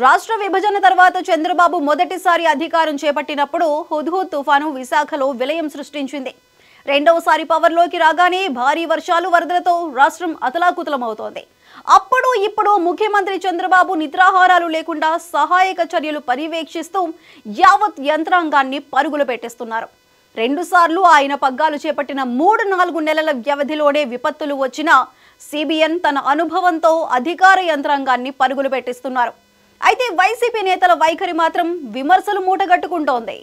రాష్ట్ర విభజన తర్వాత చంద్రబాబు మొదటిసారి అధికారం చేపట్టినప్పుడు హుద్హుద్ తుఫాను విశాఖలో విలయం సృష్టించింది. రెండవసారి పవర్లోకి రాగానే భారీ వర్షాలు వరదలతో రాష్ట్రం అతలాకుతలమవుతోంది. అప్పుడు ఇప్పుడు ముఖ్యమంత్రి చంద్రబాబు నిద్రాహారాలు లేకుండా సహాయక చర్యలు పర్యవేక్షిస్తూ యావత్ యంత్రాంగాన్ని పరుగులు పెట్టిస్తున్నారు. రెండుసార్లు ఆయన పగ్గాలు చేపట్టిన 3-4 నెలల వ్యవధిలోనే విపత్తులు వచ్చినా సిబిఎన్ తన అనుభవంతో అధికార యంత్రాంగాన్ని పరుగులు పెట్టిస్తున్నారు. అయితే వైసీపీ నేతల వైఖరి మాత్రం విమర్శలు మూటగట్టుకుంటోంది.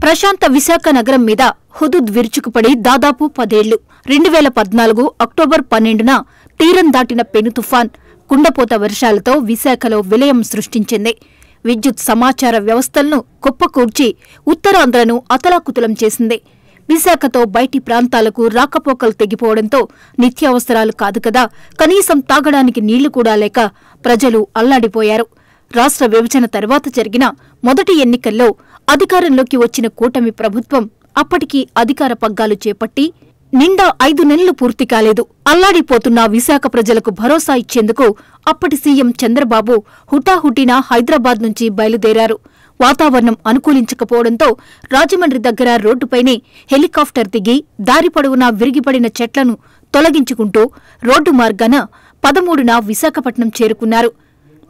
ప్రశాంత విశాఖ నగరం మీద హుదుద్ విరుచుకుపడి దాదాపు 10 ఏళ్లు. 2014 అక్టోబర్ 12న తీరం దాటిన పెను తుఫాన్ కుండపోత వర్షాలతో విశాఖలో విలయం సృష్టించింది. విద్యుత్ సమాచార వ్యవస్థలను కుప్పకూర్చి ఉత్తరాంధ్రను అతలాకుతలం చేసింది. విశాఖతో బయటి ప్రాంతాలకు రాకపోకలు తెగిపోవడంతో నిత్యావసరాలు కాదు కదా, కనీసం తాగడానికి నీళ్లు కూడా లేక ప్రజలు అల్లాడిపోయారు. రాష్ట్ర విభజన తర్వాత జరిగిన మొదటి ఎన్నికల్లో అధికారంలోకి వచ్చిన కూటమి ప్రభుత్వం అప్పటికి అధికార పగ్గాలు చేపట్టి నిండా 5 నెలలు పూర్తి కాలేదు. అల్లాడిపోతున్న విశాఖ ప్రజలకు భరోసా ఇచ్చేందుకు అప్పటి సీఎం చంద్రబాబు హుటాహుటిన హైదరాబాద్ నుంచి బయలుదేరారు. వాతావరణం అనుకూలించకపోవడంతో రాజమండ్రి దగ్గర రోడ్డుపైనే హెలికాప్టర్ దిగి దారి పొడవునా విరిగిపడిన చెట్లను తొలగించుకుంటూ రోడ్డు మార్గాన 13న విశాఖపట్నం చేరుకున్నారు.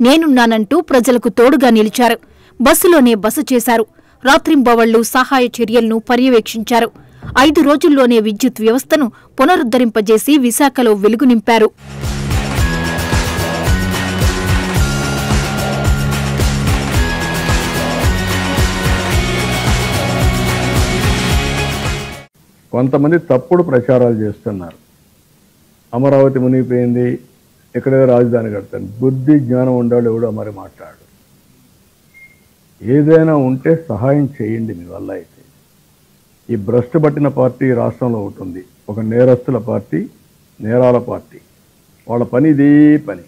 నేనున్నానంటూ ప్రజలకు తోడుగా నిలిచారు. బస్సులోనే బస చేశారు. రాత్రింబవళ్లు సహాయ చర్యలను పర్యవేక్షించారు. 5 రోజుల్లోనే విద్యుత్ వ్యవస్థను పునరుద్ధరింపజేసి విశాఖలో వెలుగు నింపారు. కొంతమంది తప్పుడు ప్రచారాలు చేస్తున్నారు. అమరావతి మునిగిపోయింది, ఎక్కడేదో రాజధాని కడతాను. బుద్ధి జ్ఞానం ఉండాలి, ఎవడో మరి మాట్లాడు. ఏదైనా ఉంటే సహాయం చేయండి మీ వల్ల. అయితే ఈ భ్రష్టు పట్టిన పార్టీ రాష్ట్రంలో ఉంటుంది, ఒక నేరస్తుల పార్టీ, నేరాల పార్టీ. వాళ్ళ పని ఇదే పని.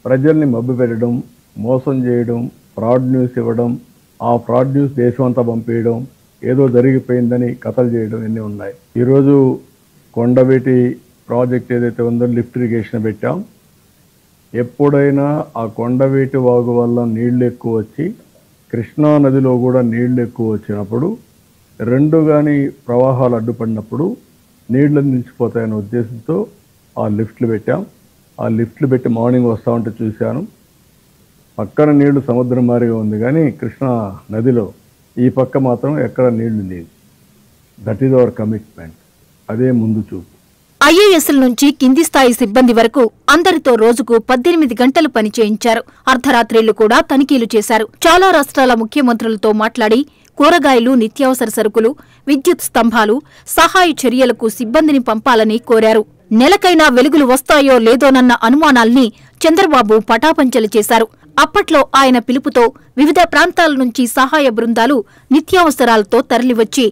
ప్రజల్ని మభ్య పెట్టడం, మోసం చేయడం, ఫ్రాడ్ న్యూస్ ఇవ్వడం, ఆ ఫ్రాడ్ న్యూస్ దేశం అంతా పంపేయడం, ఏదో జరిగిపోయిందని కథలు చేయడం ఎన్ని ఉన్నాయి. ఈరోజు కొండవీటి ప్రాజెక్ట్ ఏదైతే ఉందో లిఫ్ట్ ఇరిగేషన్ పెట్టాం. ఎప్పుడైనా ఆ కొండవీటి వాగు వల్ల నీళ్లు ఎక్కువ వచ్చి కృష్ణా నదిలో కూడా నీళ్లు ఎక్కువ వచ్చినప్పుడు, రెండు కానీ ప్రవాహాలు అడ్డుపడినప్పుడు నీళ్లు నిలిచిపోతాయనే ఉద్దేశంతో ఆ లిఫ్ట్లు పెట్టాం. ఆ లిఫ్ట్లు పెట్టి మార్నింగ్ వస్తూ ఉంటే చూశాను. పక్కన నీళ్లు సముద్రం మారిగా ఉంది, కానీ కృష్ణా నదిలో ఈ పక్క మాత్రం ఎక్కడ నీళ్లు లేవు. That is our commitment. అదే ముందు చూపు. ఐఏఎస్ల నుంచి కింది స్థాయి సిబ్బంది వరకు అందరితో రోజుకు 18 గంటలు పని చేయించారు. అర్ధరాత్రిళ్లు కూడా తనిఖీలు చేశారు. చాలా రాష్ట్రాల ముఖ్యమంత్రులతో మాట్లాడి కూరగాయలు, నిత్యావసర సరుకులు, విద్యుత్ స్తంభాలు, సహాయ చర్యలకు సిబ్బందిని పంపాలని కోరారు. నెలకైనా వెలుగులు వస్తాయో లేదోనన్న అనుమానాల్ని చంద్రబాబు పటాపంచలు చేశారు. అప్పట్లో ఆయన పిలుపుతో వివిధ ప్రాంతాల నుంచి సహాయ బృందాలు నిత్యావసరాలతో తరలివచ్చి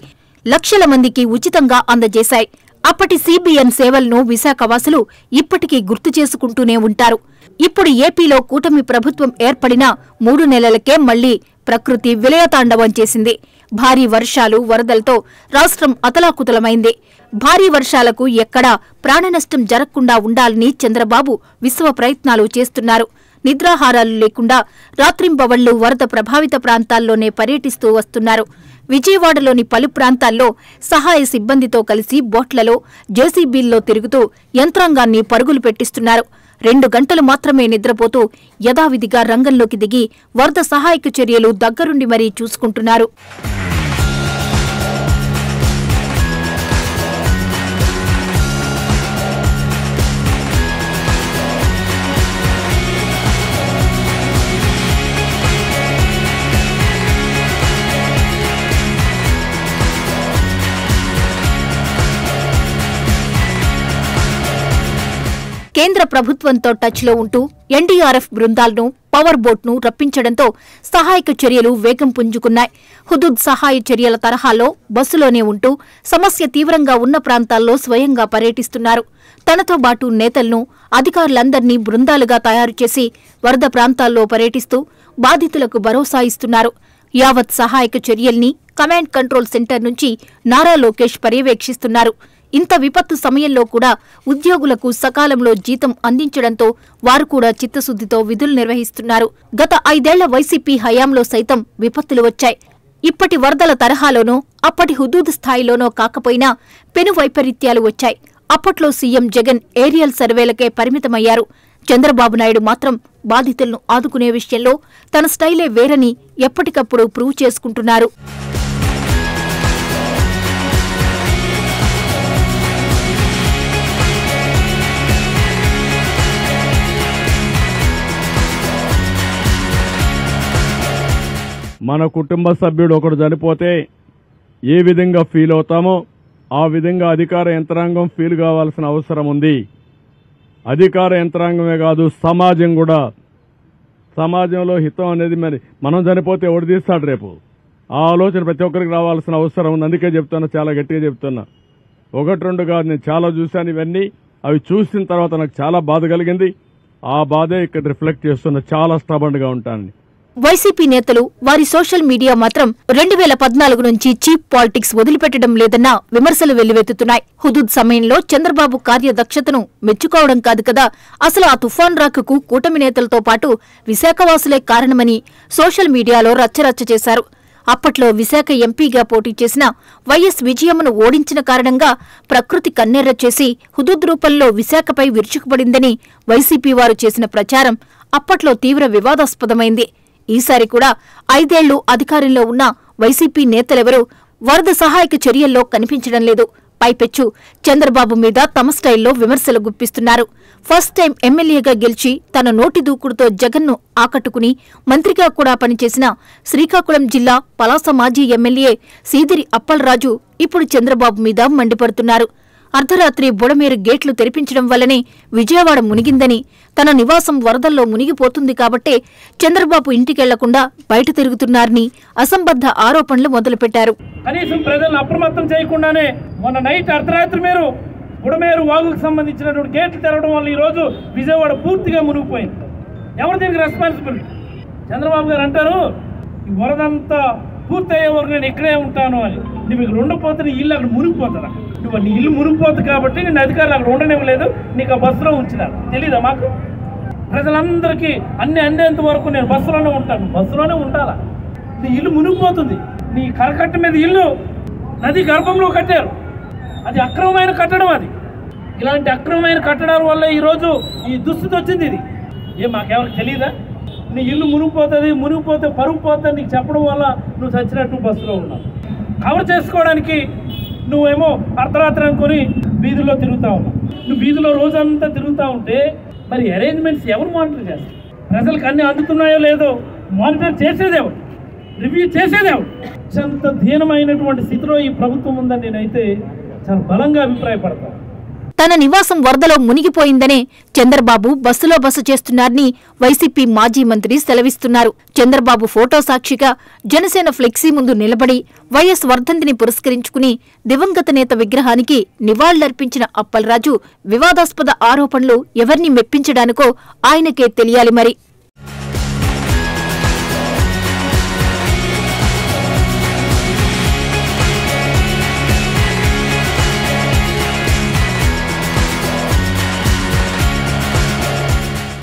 లక్షల మందికి ఉచితంగా అందజేశాయి. అప్పటి సిబిఎన్ సేవలను విశాఖవాసులు ఇప్పటికీ గుర్తు చేసుకుంటూనే ఉంటారు. ఇప్పుడు ఏపీలో కూటమి ప్రభుత్వం ఏర్పడిన 3 నెలలకే మళ్లీ ప్రకృతి విలయతాండవం చేసింది. భారీ వర్షాలు, వరదలతో రాష్ట్రం అతలాకుతలమైంది. భారీ వర్షాలకు ఎక్కడా ప్రాణనష్టం జరగకుండా ఉండాలని చంద్రబాబు విశ్వ ప్రయత్నాలు చేస్తున్నారు. నిద్రాహారాలు లేకుండా రాత్రింబవళ్లు వరద ప్రభావిత ప్రాంతాల్లోనే పర్యటిస్తూ వస్తున్నారు. విజయవాడలోని పలు ప్రాంతాల్లో సహాయ సిబ్బందితో కలిసి బోట్లలో, జేసీబీల్లో తిరుగుతూ యంత్రాంగాన్ని పరుగులు పెట్టిస్తున్నారు. 2 గంటలు మాత్రమే నిద్రపోతూ యథావిధిగా రంగంలోకి దిగి వరద సహాయక చర్యలు దగ్గరుండి మరీ చూసుకుంటున్నారు. కేంద్ర ప్రభుత్వంతో టచ్లో ఉంటూ ఎన్డీఆర్ఎఫ్ బృందాలను, పవర్ బోట్ను రప్పించడంతో సహాయక చర్యలు వేగం పుంజుకున్నాయి. హుదుద్ సహాయ చర్యల తరహాలో బస్సులోనే ఉంటూ సమస్య తీవ్రంగా ఉన్న ప్రాంతాల్లో స్వయంగా పర్యటిస్తున్నారు. తనతో పాటు నేతలను, అధికారులందర్నీ బృందాలుగా తయారు చేసి వరద ప్రాంతాల్లో పర్యటిస్తూ బాధితులకు భరోసా ఇస్తున్నారు. యావత్ సహాయక చర్యల్ని కమాండ్ కంట్రోల్ సెంటర్ నుంచి నారా లోకేష్ పర్యవేక్షిస్తున్నారు. ఇంత విపత్తు సమయంలో కూడా ఉద్యోగులకు సకాలంలో జీతం అందించడంతో వారు కూడా చిత్తశుద్దితో విధులు నిర్వహిస్తున్నారు. గత 5 ఏళ్ల వైసీపీ హయాంలో సైతం విపత్తులు వచ్చాయి. ఇప్పటి వరదల తరహాలోనో అప్పటి హుదూద్ స్థాయిలోనో కాకపోయినా పెను వైపరీత్యాలు వచ్చాయి. అప్పట్లో సీఎం జగన్ ఏరియల్ సర్వేలకే పరిమితమయ్యారు. చంద్రబాబు నాయుడు మాత్రం బాధితులను ఆదుకునే విషయంలో తన స్టైలే వేరని ఎప్పటికప్పుడు ప్రూవ్ చేసుకుంటున్నారు. మన కుటుంబ సభ్యుడు ఒకడు చనిపోతే ఏ విధంగా ఫీల్ అవుతామో ఆ విధంగా అధికార యంత్రాంగం ఫీల్ కావాల్సిన అవసరం ఉంది. అధికార యంత్రాంగమే కాదు, సమాజం కూడా. సమాజంలో హితం అనేది మరి మనం చనిపోతే ఎవడు తీస్తాడు రేపు? ఆ ఆలోచన ప్రతి ఒక్కరికి రావాల్సిన అవసరం ఉంది. అందుకే చెప్తున్నా, చాలా గట్టిగా చెప్తున్నా. 1-2 కాదు, నేను చాలా చూశాను ఇవన్నీ. అవి చూసిన తర్వాత నాకు చాలా బాధ కలిగింది. ఆ బాధే ఇక్కడ రిఫ్లెక్ట్ చేస్తున్నా. చాలా స్టబర్న్గా ఉంటానని. వైసీపీ నేతలు వారి సోషల్ మీడియా మాత్రం 2014 నుంచి చీప్ పాలిటిక్స్ వదిలిపెట్టడం లేదన్న విమర్శలు వెల్లువెత్తుతున్నాయి. హుదూద్ సమయంలో చంద్రబాబు కార్యదక్షతను మెచ్చుకోవడం కాదు కదా, అసలు ఆ తుఫాన్ రాకకు కూటమి నేతలతో పాటు విశాఖవాసులే కారణమని సోషల్ మీడియాలో రచ్చరచ్చ చేశారు. అప్పట్లో విశాఖ ఎంపీగా పోటీ చేసిన వైఎస్ విజయమ్మను ఓడించిన కారణంగా ప్రకృతి కన్నెర్ర చేసి హుదూద్ రూపంలో విశాఖపై విరుచుకుపడిందని వైసీపీ వారు చేసిన ప్రచారం అప్పట్లో తీవ్ర వివాదాస్పదమైంది. ఈసారి కూడా 5 ఏళ్లు అధికారంలో ఉన్న వైసీపీ నేతలెవరూ వరద సహాయక చర్యల్లో కనిపించడం లేదు. పైపెచ్చు చంద్రబాబు మీద తమ స్టైల్లో విమర్శలు గుప్పిస్తున్నారు. ఫస్ట్ టైం ఎమ్మెల్యేగా గెలిచి తన నోటి దూకుడుతో జగన్ను ఆకట్టుకుని మంత్రిగా కూడా పనిచేసిన శ్రీకాకుళం జిల్లా పలాస మాజీ ఎమ్మెల్యే సీదిరి అప్పలరాజు ఇప్పుడు చంద్రబాబు మీద మండిపడుతున్నారు. అర్ధరాత్రి బుడమేరు గేట్లు తెరిపించడం వల్లనే విజయవాడ మునిగిందని, తన నివాసం వరదల్లో మునిగిపోతుంది కాబట్టే చంద్రబాబు ఇంటికెళ్లకుండా బయట తిరుగుతున్నారని అసంబద్ధ ఆరోపణలు మొదలుపెట్టారు. కనీసం ప్రజలను అప్రమత్తం చేయకుండానే మొన్న నైట్ అర్ధరాత్రి బుడమేరు వాగుకు సంబంధించినటువంటి గేట్లు తెరవడం వల్ల ఈరోజు విజయవాడ పూర్తిగా మునిగిపోయింది. ఎవరు దీనికి రెస్పాన్సిబిలిటీ? చంద్రబాబు గారు అంటారు, ఈ వరదంతా పూర్తయ్యే వరకు నేను ఇక్కడే ఉంటాను అని. నువ్వు ఇక్కడ ఉండకపోతే నీ ఇల్లు అక్కడ మునిగిపోతుందా? నువ్వు నీ ఇల్లు మునిగిపోతుంది కాబట్టి నేను అధికారులు అక్కడ ఉండనివ్వలేదు, నీకు ఆ బస్సులో ఉంచినారు. తెలీదా మాకు? ప్రజలందరికీ అన్ని అందేంత వరకు నేను బస్సులోనే ఉంటాను. బస్సులోనే ఉండాలా? నీ ఇల్లు మునిగిపోతుంది. నీ కరకట్ట మీద ఇల్లు నది గర్భంలో కట్టారు. అది అక్రమమైన కట్టడం. అది ఇలాంటి అక్రమమైన కట్టడాల వల్ల ఈరోజు ఈ దుస్థితి వచ్చింది. ఇది మాకెవరికి తెలీదా? నీ ఇల్లు మునిగిపోతే పరుగు పోతుంది నీకు చెప్పడం వల్ల నువ్వు చచ్చినట్టు బస్సులో ఉన్నావు. కవర్ చేసుకోవడానికి నువ్వేమో అర్ధరాత్రి అనుకొని వీధుల్లో తిరుగుతూ ఉన్నావు. నువ్వు వీధిలో రోజంతా తిరుగుతూ ఉంటే మరి అరేంజ్మెంట్స్ ఎవరు మానిటర్ చేస్తారు? ప్రజలకు అన్ని అందుతున్నాయో లేదో మానిటర్ చేసేదేవరు, రివ్యూ చేసేదేవరు? అంత దీనమైనటువంటి స్థితిలో ఈ ప్రభుత్వం ఉందని నేనైతే చాలా బలంగా అభిప్రాయపడతాను. తన నివాసం వరదలో మునిగిపోయిందనే చంద్రబాబు బస్సులో బస చేస్తున్నారని వైసీపీ మాజీ మంత్రి సెలవిస్తున్నారు. చంద్రబాబు ఫోటో సాక్షిగా జనసేన ఫ్లెక్సీ ముందు నిలబడి వైఎస్ వర్ధంతిని పురస్కరించుకుని దివంగత నేత విగ్రహానికి నివాళులర్పించిన అప్పలరాజు వివాదాస్పద ఆరోపణలు ఎవరిని మెప్పించడానికో ఆయనకే తెలియాలి మరి.